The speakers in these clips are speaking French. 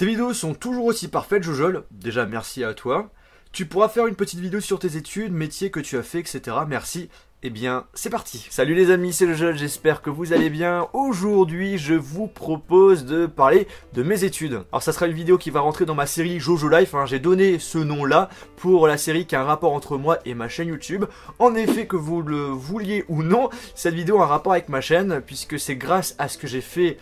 Tes vidéos sont toujours aussi parfaites, Jojol. Déjà, merci à toi. Tu pourras faire une petite vidéo sur tes études, métiers que tu as fait, etc. Merci. Eh bien, c'est parti. Salut les amis, c'est Jojol, j'espère que vous allez bien. Aujourd'hui, je vous propose de parler de mes études. Alors, ça sera une vidéo qui va rentrer dans ma série Jojo Life. J'ai donné ce nom-là pour la série qui a un rapport entre moi et ma chaîne YouTube. En effet, que vous le vouliez ou non, cette vidéo a un rapport avec ma chaîne, puisque c'est grâce à ce que j'ai fait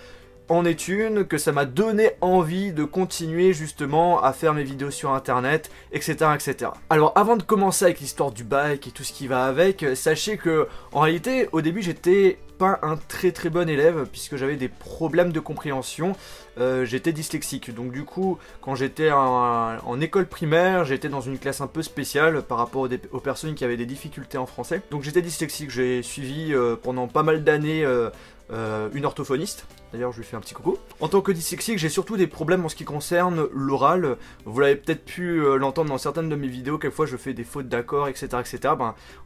en études que ça m'a donné envie de continuer justement à faire mes vidéos sur internet, etc. etc. Alors avant de commencer avec l'histoire du bac et tout ce qui va avec, sachez que en réalité au début j'étais pas un très bon élève puisque j'avais des problèmes de compréhension, j'étais dyslexique, donc du coup quand j'étais en école primaire j'étais dans une classe un peu spéciale par rapport aux personnes qui avaient des difficultés en français, donc j'étais dyslexique, j'ai suivi pendant pas mal d'années une orthophoniste. D'ailleurs, je lui fais un petit coucou. En tant que dyslexique, j'ai surtout des problèmes en ce qui concerne l'oral. Vous l'avez peut-être pu l'entendre dans certaines de mes vidéos, quelquefois je fais des fautes d'accord, etc. etc.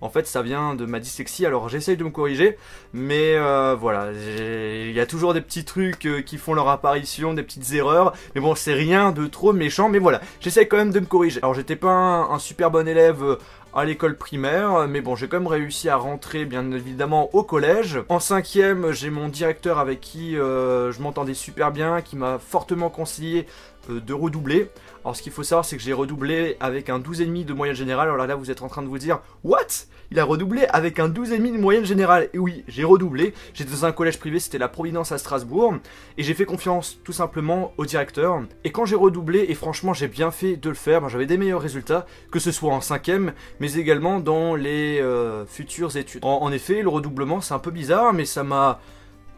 En fait, ça vient de ma dyslexie, alors j'essaye de me corriger, mais voilà, il y a toujours des petits trucs qui font leur apparition, des petites erreurs, mais bon, c'est rien de trop méchant, mais voilà, j'essaye quand même de me corriger. Alors, j'étais pas un super bon élève à l'école primaire, mais bon, j'ai quand même réussi à rentrer bien évidemment au collège. En 5e, j'ai mon directeur avec qui je m'entendais super bien, qui m'a fortement conseillé de redoubler. Alors ce qu'il faut savoir, c'est que j'ai redoublé avec un 12,5 de moyenne générale. Alors là, vous êtes en train de vous dire, what? Il a redoublé avec un 12,5 de moyenne générale. Et oui, j'ai redoublé. J'étais dans un collège privé, c'était la Providence à Strasbourg. Et j'ai fait confiance tout simplement au directeur. Et quand j'ai redoublé, et franchement j'ai bien fait de le faire, j'avais des meilleurs résultats, que ce soit en 5e, mais également dans les futures études. En effet, le redoublement, c'est un peu bizarre, mais ça m'a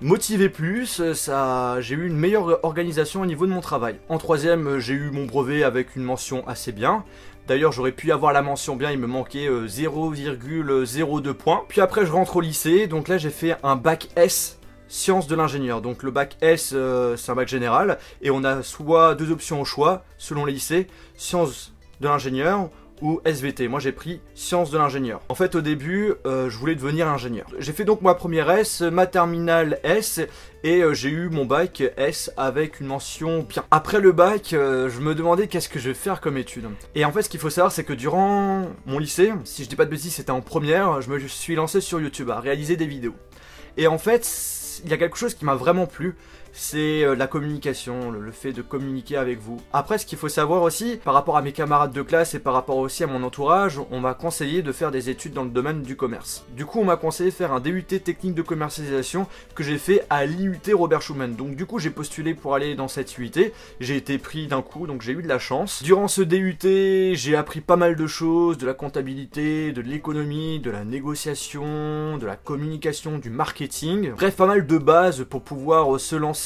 motivé plus, j'ai eu une meilleure organisation au niveau de mon travail. En 3e, j'ai eu mon brevet avec une mention assez bien. D'ailleurs, j'aurais pu avoir la mention bien, il me manquait 0,02 points. Puis après, je rentre au lycée, donc là, j'ai fait un bac S, sciences de l'ingénieur. Donc le bac S, c'est un bac général, et on a soit deux options au choix, selon les lycées, sciences de l'ingénieur ou SVT. Moi j'ai pris sciences de l'ingénieur. En fait au début je voulais devenir ingénieur. J'ai fait donc ma première S, ma terminale S et j'ai eu mon bac S avec une mention bien. Après le bac je me demandais qu'est-ce que je vais faire comme étude. Et en fait ce qu'il faut savoir c'est que durant mon lycée, si je dis pas de bêtises c'était en première, je me suis lancé sur YouTube à réaliser des vidéos. Et en fait il y a quelque chose qui m'a vraiment plu, c'est la communication, le fait de communiquer avec vous. Après, ce qu'il faut savoir aussi, par rapport à mes camarades de classe et par rapport aussi à mon entourage, on m'a conseillé de faire des études dans le domaine du commerce. Du coup, on m'a conseillé de faire un DUT technique de commercialisation que j'ai fait à l'IUT Robert Schuman. Donc du coup, j'ai postulé pour aller dans cette IUT, j'ai été pris d'un coup, donc j'ai eu de la chance. Durant ce DUT, j'ai appris pas mal de choses, de la comptabilité, de l'économie, de la négociation, de la communication, du marketing. Bref, pas mal de bases pour pouvoir se lancer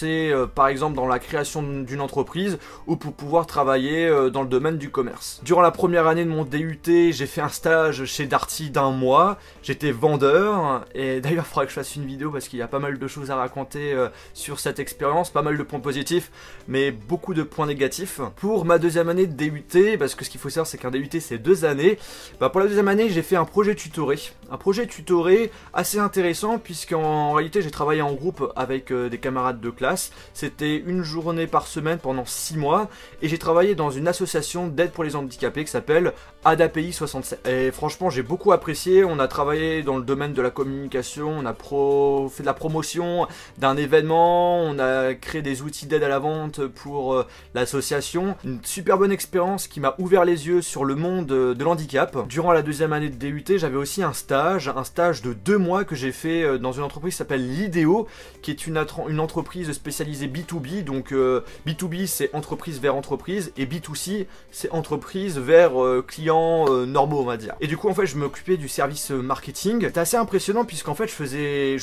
par exemple dans la création d'une entreprise ou pour pouvoir travailler dans le domaine du commerce. Durant la première année de mon DUT, j'ai fait un stage chez Darty d'1 mois, j'étais vendeur et d'ailleurs il faudrait que je fasse une vidéo parce qu'il y a pas mal de choses à raconter sur cette expérience, pas mal de points positifs mais beaucoup de points négatifs. Pour ma deuxième année de DUT, parce que ce qu'il faut savoir c'est qu'un DUT c'est 2 années, pour la deuxième année j'ai fait un projet tutoré. Un projet tutoré assez intéressant puisqu'en réalité j'ai travaillé en groupe avec des camarades de classe. C'était une journée par semaine pendant 6 mois et j'ai travaillé dans une association d'aide pour les handicapés qui s'appelle ADAPI 67. Et franchement j'ai beaucoup apprécié, on a travaillé dans le domaine de la communication, on a fait de la promotion d'un événement, on a créé des outils d'aide à la vente pour l'association. Une super bonne expérience qui m'a ouvert les yeux sur le monde de l'handicap. Durant la deuxième année de DUT, j'avais aussi un stage de 2 mois que j'ai fait dans une entreprise qui s'appelle Lidéo, qui est une entreprise spécialisée B2B, donc B2B c'est entreprise vers entreprise et B2C c'est entreprise vers clients normaux on va dire. Et du coup en fait je m'occupais du service marketing. C'était assez impressionnant puisqu'en fait je faisais,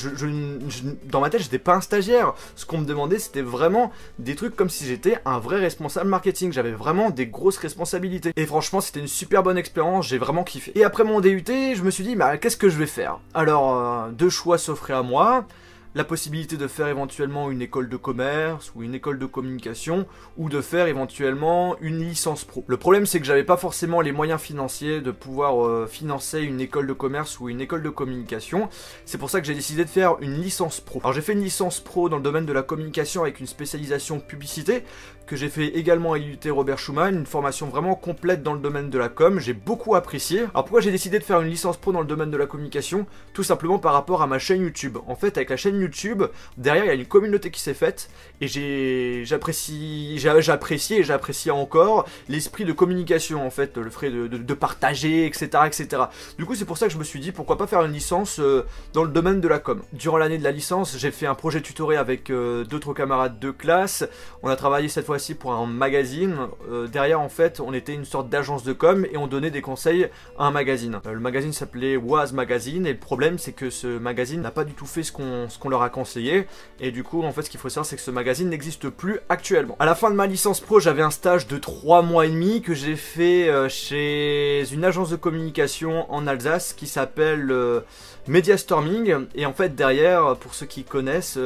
dans ma tête j'étais pas un stagiaire, ce qu'on me demandait c'était vraiment des trucs comme si j'étais un vrai responsable marketing, j'avais vraiment des grosses responsabilités. Et franchement c'était une super bonne expérience, j'ai vraiment kiffé. Et après mon DUT je me suis dit qu'est-ce que je vais faire? Alors deux choix s'offraient à moi. la possibilité de faire éventuellement une école de commerce ou une école de communication ou de faire éventuellement une licence pro. Le problème c'est que j'avais pas forcément les moyens financiers de pouvoir financer une école de commerce ou une école de communication. C'est pour ça que j'ai décidé de faire une licence pro. Alors j'ai fait une licence pro dans le domaine de la communication avec une spécialisation publicité que j'ai fait également à l'IUT Robert Schuman, une formation vraiment complète dans le domaine de la com, j'ai beaucoup apprécié. Alors pourquoi j'ai décidé de faire une licence pro dans le domaine de la communication? Tout simplement par rapport à ma chaîne YouTube. En fait avec la chaîne YouTube, derrière il y a une communauté qui s'est faite et j'apprécie et j'apprécie encore l'esprit de communication en fait, le fait de partager, etc., etc. Du coup c'est pour ça que je me suis dit pourquoi pas faire une licence dans le domaine de la com. Durant l'année de la licence, j'ai fait un projet tutoré avec d'autres camarades de classe, on a travaillé cette fois pour un magazine. Derrière en fait on était une sorte d'agence de com et on donnait des conseils à un magazine. Le magazine s'appelait Was Magazine et le problème c'est que ce magazine n'a pas du tout fait ce qu'on leur a conseillé et du coup en fait ce qu'il faut savoir c'est que ce magazine n'existe plus actuellement. À la fin de ma licence pro j'avais un stage de 3 mois et demi que j'ai fait chez une agence de communication en Alsace qui s'appelle Media Storming et en fait derrière pour ceux qui connaissent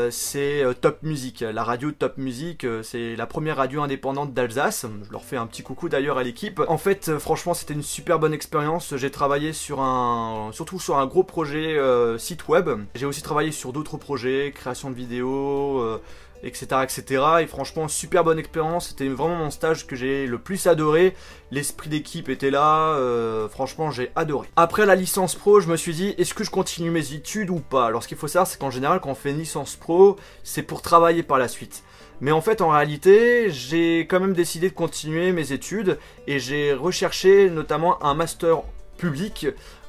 c'est Top Music, la radio Top Music, c'est la première radio indépendante d'Alsace, je leur fais un petit coucou d'ailleurs à l'équipe. En fait franchement c'était une super bonne expérience, j'ai travaillé surtout sur un gros projet site web, j'ai aussi travaillé sur d'autres projets, création de vidéos, etc., etc. Et franchement super bonne expérience, c'était vraiment mon stage que j'ai le plus adoré, l'esprit d'équipe était là, franchement j'ai adoré. Après la licence pro je me suis dit est-ce que je continue mes études ou pas? Alors ce qu'il faut savoir c'est qu'en général quand on fait une licence pro c'est pour travailler par la suite. Mais en fait en réalité j'ai quand même décidé de continuer mes études et j'ai recherché notamment un master public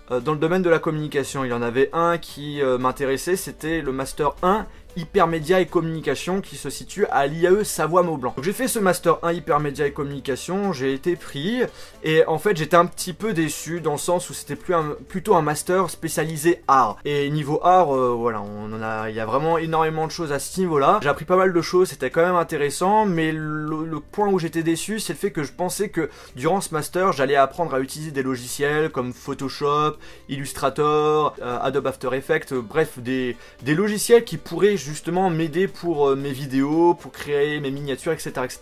dans le domaine de la communication. Il y en avait un qui m'intéressait, c'était le master 1 Hypermédia et communication qui se situe à l'IAE Savoie-Maublanc. Donc j'ai fait ce master 1 Hypermédia et communication, j'ai été pris et en fait j'étais un petit peu déçu dans le sens où c'était plutôt un master spécialisé art. Et niveau art, voilà, il y a vraiment énormément de choses à ce niveau-là. J'ai appris pas mal de choses, c'était quand même intéressant, mais le point où j'étais déçu, c'est le fait que je pensais que durant ce master, j'allais apprendre à utiliser des logiciels comme Photoshop, Illustrator, Adobe After Effects, bref, des logiciels qui pourraient justement m'aider pour mes vidéos, pour créer mes miniatures, etc., etc.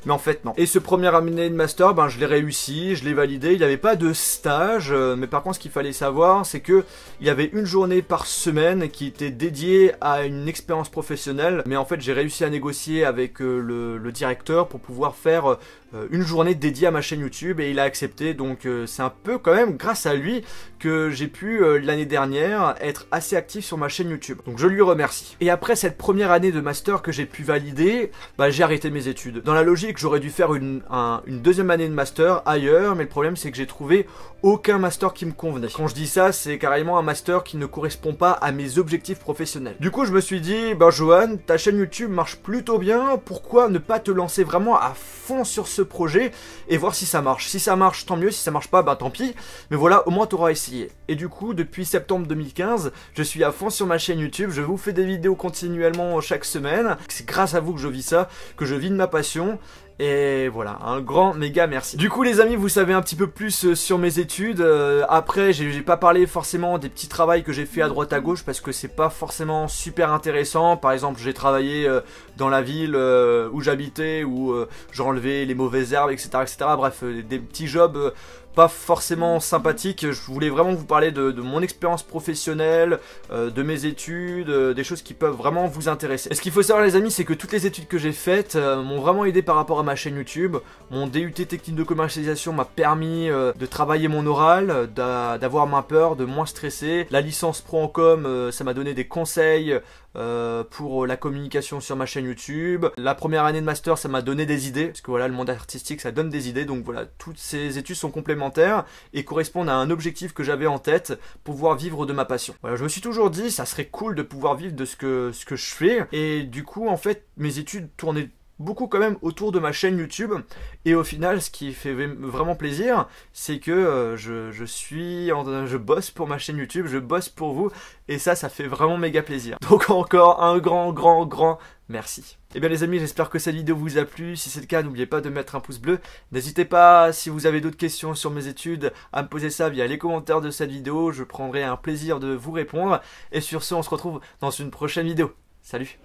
Mais en fait non. Et ce premier année de master, ben je l'ai réussi, je l'ai validé. Il n'y avait pas de stage, mais par contre ce qu'il fallait savoir, c'est que il y avait une journée par semaine qui était dédiée à une expérience professionnelle. Mais en fait j'ai réussi à négocier avec le directeur pour pouvoir faire une journée dédiée à ma chaîne YouTube et il a accepté. Donc c'est un peu quand même grâce à lui que j'ai pu l'année dernière être assez actif sur ma chaîne YouTube. Donc je lui remercie. Et après cette première année de master que j'ai pu valider, bah, j'ai arrêté mes études. Dans la logique, j'aurais dû faire une deuxième année de master ailleurs, mais le problème c'est que j'ai trouvé aucun master qui me convenait. Quand je dis ça, c'est carrément un master qui ne correspond pas à mes objectifs professionnels. Du coup, je me suis dit, bah Johan, ta chaîne YouTube marche plutôt bien, pourquoi ne pas te lancer vraiment à fond sur ce projet et voir si ça marche. Si ça marche, tant mieux, si ça marche pas, bah tant pis, mais voilà, au moins tu auras essayé. Et du coup, depuis septembre 2015, je suis à fond sur ma chaîne YouTube, je vous fais des vidéos continuellement chaque semaine. C'est grâce à vous que je vis ça, que je vis de ma passion. Et voilà, un grand méga merci. Du coup les amis, vous savez un petit peu plus sur mes études. Après j'ai pas parlé forcément des petits travails que j'ai fait à droite à gauche parce que c'est pas forcément super intéressant. Par exemple j'ai travaillé dans la ville où j'habitais, où j'enlevais les mauvaises herbes, etc., etc. Bref, des petits jobs pas forcément sympathiques. Je voulais vraiment vous parler de mon expérience professionnelle, de mes études, des choses qui peuvent vraiment vous intéresser. Et ce qu'il faut savoir les amis, c'est que toutes les études que j'ai faites m'ont vraiment aidé par rapport à ma chaîne YouTube. Mon DUT technique de commercialisation m'a permis de travailler mon oral, d'avoir moins peur, de moins stresser. La licence pro en com, ça m'a donné des conseils pour la communication sur ma chaîne YouTube. La première année de master, ça m'a donné des idées, parce que voilà, le monde artistique, ça donne des idées, donc voilà, toutes ces études sont complémentaires et correspondent à un objectif que j'avais en tête, pouvoir vivre de ma passion. Voilà, je me suis toujours dit, ça serait cool de pouvoir vivre de ce que je fais, et du coup, en fait, mes études tournaient beaucoup quand même autour de ma chaîne YouTube. Et au final, ce qui fait vraiment plaisir, c'est que je bosse pour ma chaîne YouTube, je bosse pour vous, et ça fait vraiment méga plaisir. Donc encore un grand merci. Et bien les amis, j'espère que cette vidéo vous a plu. Si c'est le cas, n'oubliez pas de mettre un pouce bleu. N'hésitez pas, si vous avez d'autres questions sur mes études, à me poser ça via les commentaires de cette vidéo. Je prendrai un plaisir de vous répondre. Et sur ce, on se retrouve dans une prochaine vidéo. Salut!